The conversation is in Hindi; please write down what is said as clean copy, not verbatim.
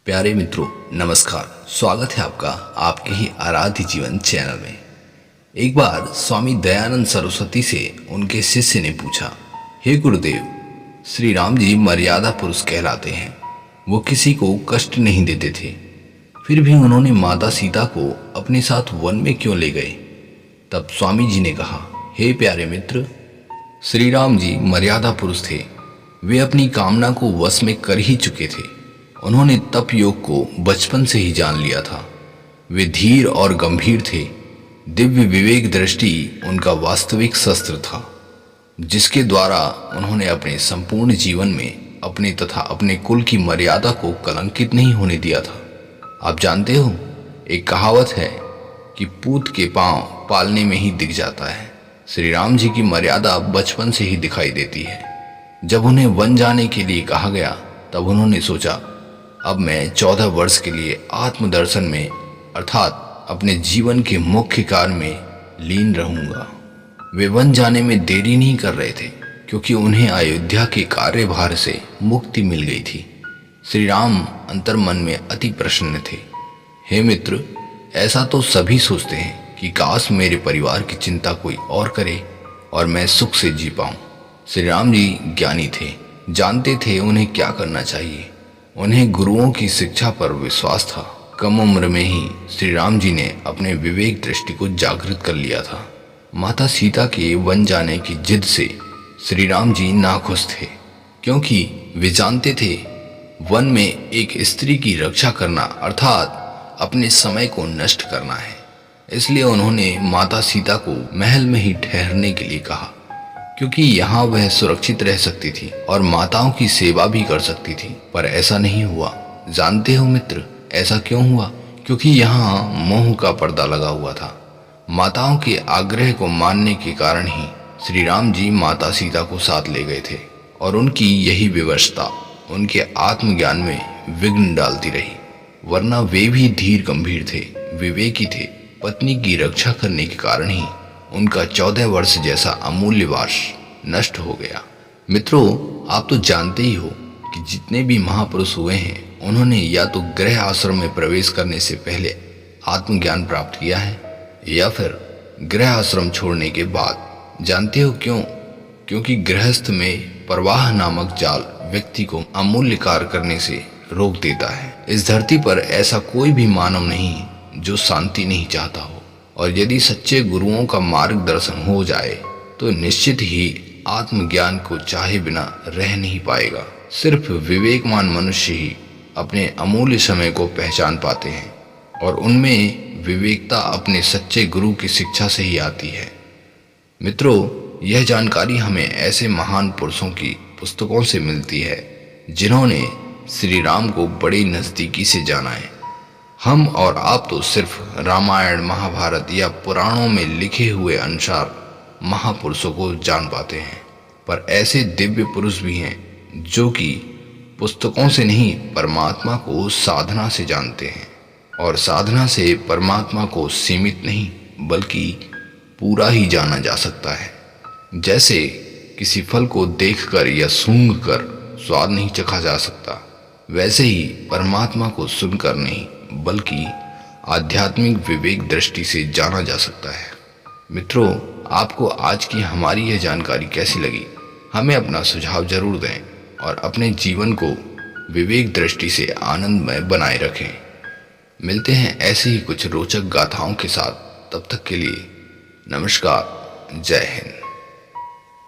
प्यारे मित्रों, नमस्कार। स्वागत है आपका आपके ही आराध्य जीवन चैनल में। एक बार स्वामी दयानंद सरस्वती से उनके शिष्य ने पूछा, हे गुरुदेव, श्री राम जी मर्यादा पुरुष कहलाते हैं, वो किसी को कष्ट नहीं देते थे, फिर भी उन्होंने माता सीता को अपने साथ वन में क्यों ले गए? तब स्वामी जी ने कहा, हे प्यारे मित्र, श्री राम जी मर्यादा पुरुष थे। वे अपनी कामना को वश में कर ही चुके थे। उन्होंने तप योग को बचपन से ही जान लिया था। वे धीर और गंभीर थे। दिव्य विवेक दृष्टि उनका वास्तविक शस्त्र था, जिसके द्वारा उन्होंने अपने संपूर्ण जीवन में अपने तथा अपने कुल की मर्यादा को कलंकित नहीं होने दिया था। आप जानते हो, एक कहावत है कि पूत के पांव पालने में ही दिख जाता है। श्री राम जी की मर्यादा बचपन से ही दिखाई देती है। जब उन्हें वन जाने के लिए कहा गया, तब उन्होंने सोचा, अब मैं 14 वर्ष के लिए आत्मदर्शन में अर्थात अपने जीवन के मुख्य कार्य में लीन रहूंगा। वे वन जाने में देरी नहीं कर रहे थे, क्योंकि उन्हें अयोध्या के कार्यभार से मुक्ति मिल गई थी। श्री राम अंतर्मन में अति प्रसन्न थे। हे मित्र, ऐसा तो सभी सोचते हैं कि काश मेरे परिवार की चिंता कोई और करे और मैं सुख से जी पाऊं। श्री राम जी ज्ञानी थे, जानते थे उन्हें क्या करना चाहिए। उन्हें गुरुओं की शिक्षा पर विश्वास था। कम उम्र में ही श्री राम जी ने अपने विवेक दृष्टि को जागृत कर लिया था। माता सीता के वन जाने की जिद से श्री राम जी नाखुश थे, क्योंकि वे जानते थे वन में एक स्त्री की रक्षा करना अर्थात अपने समय को नष्ट करना है। इसलिए उन्होंने माता सीता को महल में ही ठहरने के लिए कहा, क्योंकि यहाँ वह सुरक्षित रह सकती थी और माताओं की सेवा भी कर सकती थी। पर ऐसा नहीं हुआ। जानते हो मित्र, ऐसा क्यों हुआ? क्योंकि यहाँ मोह का पर्दा लगा हुआ था। माताओं के आग्रह को मानने के कारण ही श्री राम जी माता सीता को साथ ले गए थे, और उनकी यही विवशता उनके आत्मज्ञान में विघ्न डालती रही। वरना वे भी धीर गंभीर थे, विवेकी थे। पत्नी की रक्षा करने के कारण ही उनका 14 वर्ष जैसा अमूल्य वर्ष नष्ट हो गया। मित्रों, आप तो जानते ही हो कि जितने भी महापुरुष हुए हैं, उन्होंने या तो गृह आश्रम में प्रवेश करने से पहले आत्मज्ञान प्राप्त किया है, या फिर गृह आश्रम छोड़ने के बाद। जानते हो क्यों? क्योंकि गृहस्थ में प्रवाह नामक जाल व्यक्ति को अमूल्य कार्य करने से रोक देता है। इस धरती पर ऐसा कोई भी मानव नहीं जो शांति नहीं चाहता हो, और यदि सच्चे गुरुओं का मार्गदर्शन हो जाए तो निश्चित ही आत्मज्ञान को चाहे बिना रह नहीं पाएगा। सिर्फ विवेकवान मनुष्य ही अपने अमूल्य समय को पहचान पाते हैं, और उनमें विवेकता अपने सच्चे गुरु की शिक्षा से ही आती है। मित्रों, यह जानकारी हमें ऐसे महान पुरुषों की पुस्तकों से मिलती है जिन्होंने श्री राम को बड़ी नज़दीकी से जाना है। हम और आप तो सिर्फ रामायण, महाभारत या पुराणों में लिखे हुए अनुसार महापुरुषों को जान पाते हैं, पर ऐसे दिव्य पुरुष भी हैं जो कि पुस्तकों से नहीं, परमात्मा को साधना से जानते हैं। और साधना से परमात्मा को सीमित नहीं, बल्कि पूरा ही जाना जा सकता है। जैसे किसी फल को देखकर या सूंघकर स्वाद नहीं चखा जा सकता, वैसे ही परमात्मा को सुनकर नहीं, बल्कि आध्यात्मिक विवेक दृष्टि से जाना जा सकता है। मित्रों, आपको आज की हमारी यह जानकारी कैसी लगी? हमें अपना सुझाव जरूर दें, और अपने जीवन को विवेक दृष्टि से आनंदमय बनाए रखें। मिलते हैं ऐसी ही कुछ रोचक गाथाओं के साथ। तब तक के लिए नमस्कार, जय हिंद।